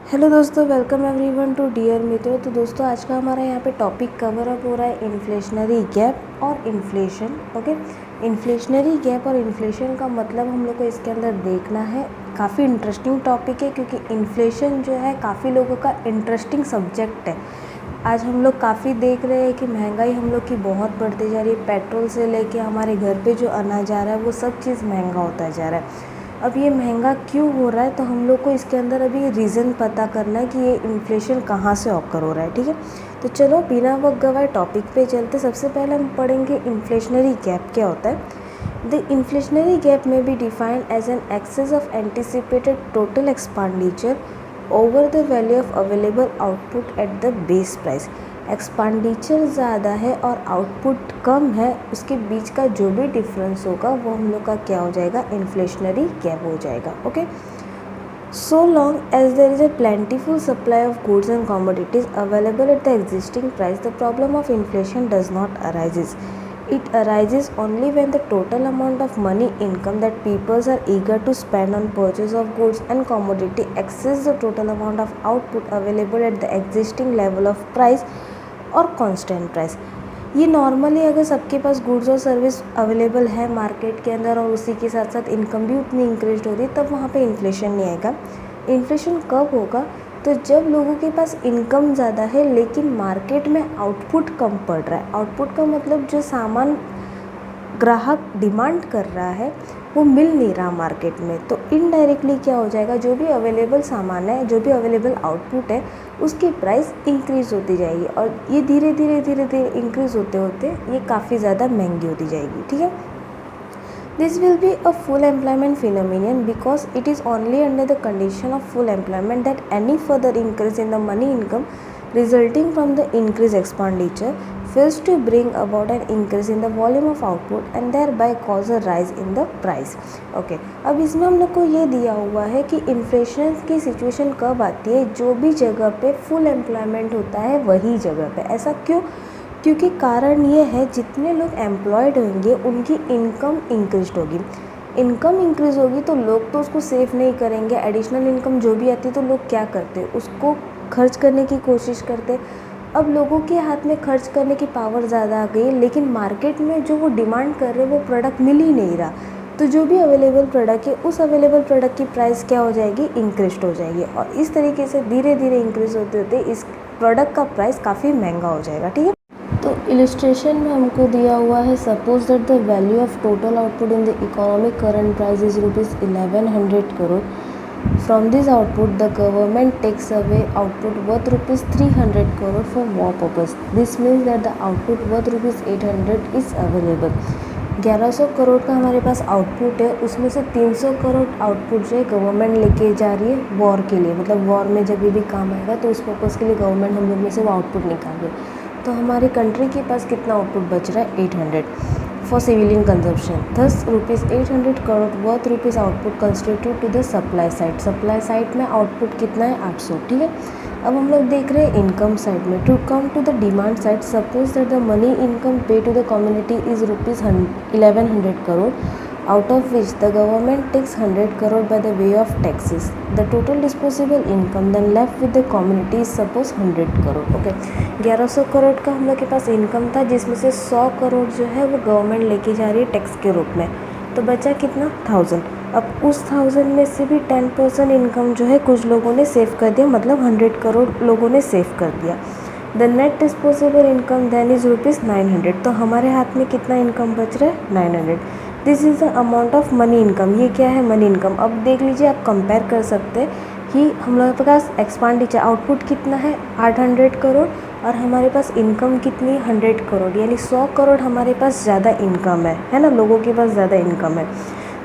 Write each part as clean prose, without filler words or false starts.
Hello दोस्तों, welcome everyone to dear मित्रों। तो दोस्तों आज का हमारा यहाँ पे टॉपिक कवर अप हो रहा है इन्फ्लेशनरी गैप और इन्फ्लेशन। ओके, इन्फ्लेशनरी गैप और इन्फ्लेशन का मतलब हम लोग को इसके अंदर देखना है। काफ़ी इंटरेस्टिंग टॉपिक है क्योंकि इन्फ्लेशन जो है काफ़ी लोगों का इंटरेस्टिंग सब्जेक्ट है। आज हम लोग काफ़ी देख रहे हैं कि महंगाई हम लोग की बहुत बढ़ती जा रही है। पेट्रोल से लेके हमारे घर पे जो अनाज आ रहा है वो सब चीज़ महंगा होता जा रहा है। अब ये महंगा क्यों हो रहा है, तो हम लोग को इसके अंदर अभी रीज़न पता करना है कि ये इन्फ्लेशन कहाँ से ऑकर हो रहा है। ठीक है, तो चलो बिना वक्त गवाए टॉपिक पे चलते। सबसे पहले हम पढ़ेंगे इन्फ्लेशनरी गैप क्या होता है। The inflationary gap may be defined as an excess of anticipated total expenditure over the value of available output at the base price. Expenditure ज़्यादा है और आउटपुट कम है, उसके बीच का जो भी डिफरेंस होगा वो हम लोग का क्या हो जाएगा, इन्फ्लेशनरी गैप हो जाएगा। Okay, so long as there is a plentiful supply of goods and commodities available at the existing price, the problem of inflation does not arise. It arises only when the total amount of money income that people are eager to spend on purchase of goods and commodity exceeds the total amount of output available at the existing level of price और constant price. ये normally अगर सबके पास goods और service available है market के अंदर और उसी के साथ साथ इनकम भी उतनी इंक्रीज हो रही है, तब वहाँ पे इन्फ्लेशन नहीं आएगा। इन्फ्लेशन कब होगा, तो जब लोगों के पास इनकम ज़्यादा है लेकिन मार्केट में आउटपुट कम पड़ रहा है। आउटपुट का मतलब जो सामान ग्राहक डिमांड कर रहा है वो मिल नहीं रहा मार्केट में, तो इनडायरेक्टली क्या हो जाएगा, जो भी अवेलेबल सामान है, जो भी अवेलेबल आउटपुट है, उसकी प्राइस इंक्रीज़ होती जाएगी और ये धीरे धीरे इंक्रीज़ होते होते ये काफ़ी ज़्यादा महंगी होती जाएगी। ठीक है, this will be a full employment phenomenon because it is only under the condition of full employment that any further increase in the money income resulting from the increased expenditure fails to bring about an increase in the volume of output and thereby cause a rise in the price. Okay, अब इसमें हम लोग को ये दिया हुआ है कि इन्फ्लेशन की सिचुएशन कब आती है, जो भी जगह पे फुल एम्प्लॉयमेंट होता है वही जगह पे। ऐसा क्यों, क्योंकि कारण ये है जितने लोग एम्प्लॉयड होंगे उनकी इनकम इंक्रीज होगी। इनकम इंक्रीज होगी तो लोग तो उसको सेव नहीं करेंगे। एडिशनल इनकम जो भी आती है तो लोग क्या करते हैं, उसको खर्च करने की कोशिश करते। अब लोगों के हाथ में खर्च करने की पावर ज़्यादा आ गई, लेकिन मार्केट में जो वो डिमांड कर रहे हैं वो प्रोडक्ट मिल ही नहीं रहा, तो जो भी अवेलेबल प्रोडक्ट है उस अवेलेबल प्रोडक्ट की प्राइस क्या हो जाएगी, इंक्रीज हो जाएगी और इस तरीके से धीरे धीरे इंक्रीज होते होते इस प्रोडक्ट का प्राइस काफ़ी महंगा हो जाएगा। ठीक है, तो इलस्ट्रेशन में हमको दिया हुआ है, suppose that the value of total output in the economic current price is ₹1100 crore. From this output, the government takes away output worth ₹300 crore for war purpose. This means that the output worth ₹800 is available. 1100 crore का हमारे पास output है, उसमें से 300 crore output जो है government लेके जा रही है वॉर के लिए, मतलब वॉर में जब भी काम आएगा तो उस पर्पज़ के लिए गवर्नमेंट हम लोग में से वो आउटपुट निकाल रही है। तो हमारी कंट्री के पास कितना आउटपुट बच रहा है, 800 for civilian consumption. Thus ₹800 crore worth rupees output constitute to the supply side. Supply side में आउटपुट कितना है, 800। ठीक है, अब हम लोग देख रहे हैं इनकम साइड में। To come to the demand side, suppose that the money income pay to the community is ₹1100 crore, out of which the government takes 100 crore by the way of taxes. The total disposable income then left with the community is suppose 100 crore. Okay, 1100 crore का हम लोग के पास income था, जिसमें से 100 करोड़ जो है वो गवर्नमेंट लेके जा रही है टैक्स के रूप में, तो बचा कितना, 1000। अब उस 1000 में से भी 10% इनकम जो है कुछ लोगों ने सेव कर दिया, मतलब 100 करोड़ लोगों ने सेव कर दिया। The net disposable income then is ₹900, तो हमारे हाथ में कितना इनकम बच रहा है, 900। This is the amount of money income. ये क्या है, मनी इनकम। अब देख लीजिए, आप कंपेयर कर सकते हैं कि हम लोगों के पास एक्सपेंडिचर आउटपुट कितना है, 800 करोड़, और हमारे पास इनकम कितनी, 100 करोड़, यानी 100 करोड़ हमारे पास ज़्यादा इनकम है ना, लोगों के पास ज़्यादा इनकम है।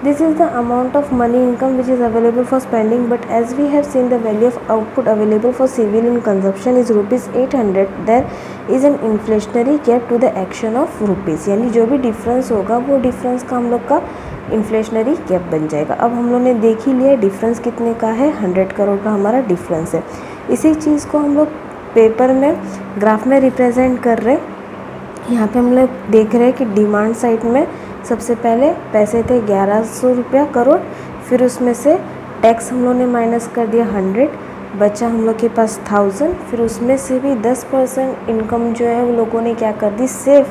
This is the amount of money income which is available for spending, but as we have seen the value of output available for civilian consumption is ₹800, there is an inflationary gap to the action of rupees, यानी जो भी difference होगा वो difference का हम लोग का inflationary gap बन जाएगा। अब हम लोग ने देख ही लिया डिफरेंस कितने का है, 100 करोड़ का हमारा डिफरेंस है। इसी चीज़ को हम लोग पेपर में ग्राफ में रिप्रेजेंट कर रहे हैं। यहाँ पे हम लोग देख रहे हैं कि डिमांड साइड में सबसे पहले पैसे थे 1100 रुपया करोड़, फिर उसमें से टैक्स हम लोगों ने माइनस कर दिया 100, बचा हम लोग के पास 1000, फिर उसमें से भी 10% इनकम जो है वो लोगों ने क्या कर दी, सेव,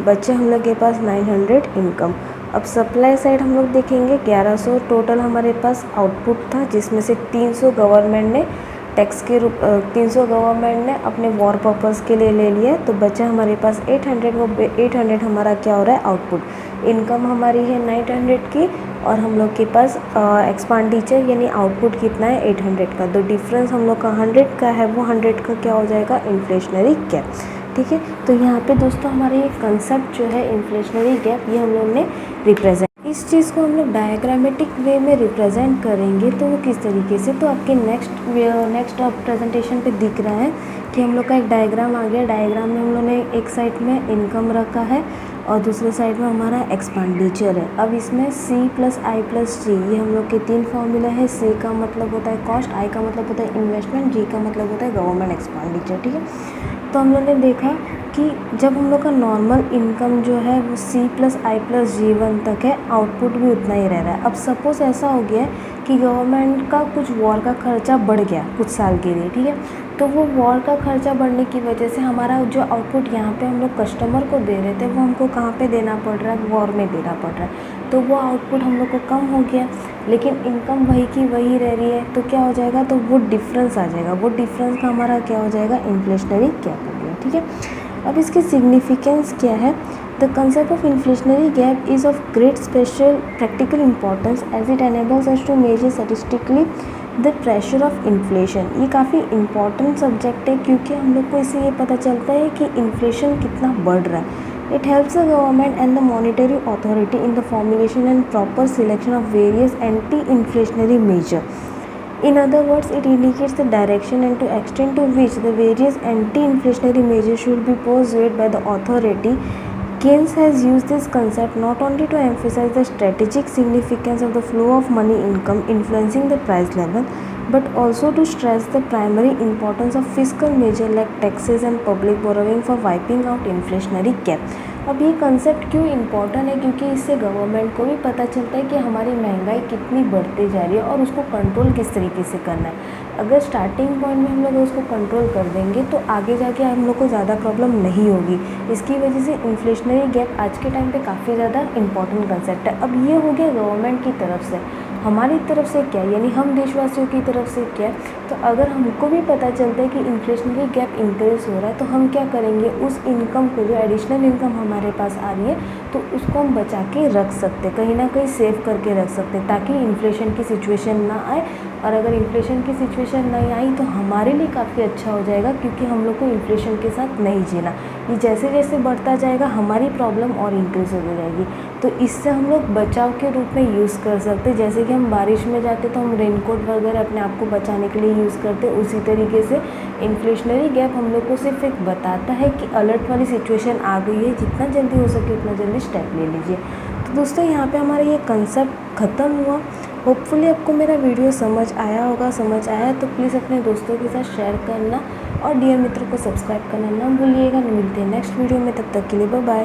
बचे हम लोग के पास 900 इनकम। अब सप्लाई साइड हम लोग देखेंगे 1100 टोटल हमारे पास आउटपुट था, जिसमें से 300 गवर्नमेंट ने टैक्स के रूप 300 गवर्नमेंट ने अपने वॉर पर्पज़ के लिए ले लिया, तो बचा हमारे पास 800। वो 800 हमारा क्या हो रहा है, आउटपुट। इनकम हमारी है 900 की, और हम लोग के पास एक्सपेंडिचर यानी आउटपुट कितना है, 800 का। तो डिफरेंस हम लोग का 100 का है, वो 100 का क्या हो जाएगा, इन्फ्लेशनरी गैप। ठीक है, तो यहाँ पे दोस्तों हमारे ये कंसेप्ट जो है इन्फ्लेशनरी गैप, ये हम लोग ने रिप्रेजेंट, इस चीज़ को हम लोग डायग्रामेटिक वे में रिप्रेजेंट करेंगे। तो वो किस तरीके से, तो आपके नेक्स्ट प्रेजेंटेशन पे दिख रहा है कि हम लोग का एक डायग्राम आ गया। डायग्राम में हम लोग ने एक साइड में इनकम रखा है और दूसरे साइड में हमारा एक्सपेंडिचर है। अब इसमें C+I+G ये हम लोग के 3 फॉर्मूला है। C का मतलब होता है कॉस्ट, I का मतलब होता है इन्वेस्टमेंट, G का मतलब होता है गवर्नमेंट एक्सपेंडिचर। ठीक है, तो हम लोग ने देखा कि जब हम लोग का नॉर्मल इनकम जो है वो C+I+G1 तक है, आउटपुट भी उतना ही रह रहा है। अब सपोज़ ऐसा हो गया है कि गवर्नमेंट का कुछ वॉर का खर्चा बढ़ गया कुछ साल के लिए, ठीक है, तो वो वॉर का खर्चा बढ़ने की वजह से हमारा जो आउटपुट यहाँ पे हम लोग कस्टमर को दे रहे थे, वो हमको कहाँ पे देना पड़ रहा है, वॉर में देना पड़ रहा है। तो वो आउटपुट हम लोग को कम हो गया, लेकिन इनकम वही की वही रह रही है। तो क्या हो जाएगा, तो वो डिफरेंस आ जाएगा। वो डिफरेंस का हमारा क्या हो जाएगा, इन्फ्लेशनरी गैप हो गया। ठीक है, अब इसकी सिग्निफिकेंस क्या है। The concept of inflationary gap is of great special practical importance as it enables us to measure statistically the pressure of inflation. ये काफ़ी इंपॉर्टेंट सब्जेक्ट है, क्योंकि हम लोग को इससे ये पता चलता है कि इन्फ्लेशन कितना बढ़ रहा है। It helps the government and the monetary authority in the formulation and proper selection of various anti-inflationary measures. In other words, it indicates the direction and to extent to which the various anti-inflationary measures should be pursued by the authority. Keynes has used this concept not only to emphasize the strategic significance of the flow of money income influencing the price level, but also to stress the primary importance of fiscal measures like taxes and public borrowing for wiping out inflationary gap. अब ये concept क्यों important है, क्योंकि इससे government को भी पता चलता है कि हमारी महंगाई कितनी बढ़ती जा रही है और उसको कंट्रोल किस तरीके से करना है। अगर स्टार्टिंग पॉइंट में हम लोग उसको कंट्रोल कर देंगे तो आगे जाके हम लोग को ज़्यादा प्रॉब्लम नहीं होगी। इसकी वजह से इन्फ्लेशनरी गैप आज के टाइम पे काफ़ी ज़्यादा इंपॉर्टेंट कंसेप्ट है। अब ये हो गया गवर्नमेंट की तरफ से, हमारी तरफ से क्या, यानी हम देशवासियों की तरफ से क्या। तो अगर हमको भी पता चलता है कि इन्फ्लेशनरी गैप इंक्रीज हो रहा है, तो हम क्या करेंगे, उस इनकम को, जो एडिशनल इनकम हमारे पास आ रही है, तो उसको हम बचा के रख सकते, कहीं ना कहीं सेव करके रख सकते, ताकि इन्फ्लेशन की सिचुएशन ना आए। और अगर इन्फ्लेशन की सिचुएशन नहीं आई तो हमारे लिए काफ़ी अच्छा हो जाएगा, क्योंकि हम लोग को इन्फ्लेशन के साथ नहीं जीना। ये जैसे जैसे बढ़ता जाएगा हमारी प्रॉब्लम और इंक्रीज़ होती जाएगी। तो इससे हम लोग बचाव के रूप में यूज़ कर सकते, जैसे कि हम बारिश में जाते तो हम रेनकोट वगैरह अपने आप को बचाने के लिए यूज़ करते, उसी तरीके से इन्फ्लेशनरी गैप हम लोग को सिर्फ एक बताता है कि अलर्ट वाली सिचुएशन आ गई है, जितना जल्दी हो सके उतना जल्दी स्टेप ले लीजिए। तो दोस्तों यहाँ पे हमारा ये कंसेप्ट ख़त्म हुआ। होपफुली आपको मेरा वीडियो समझ आया होगा। समझ आया तो प्लीज़ अपने दोस्तों के साथ शेयर करना और डियर मित्रों को सब्सक्राइब करना ना भूलिएगा। मिलते हैं नेक्स्ट वीडियो में, तब तक के लिए बाय बाय।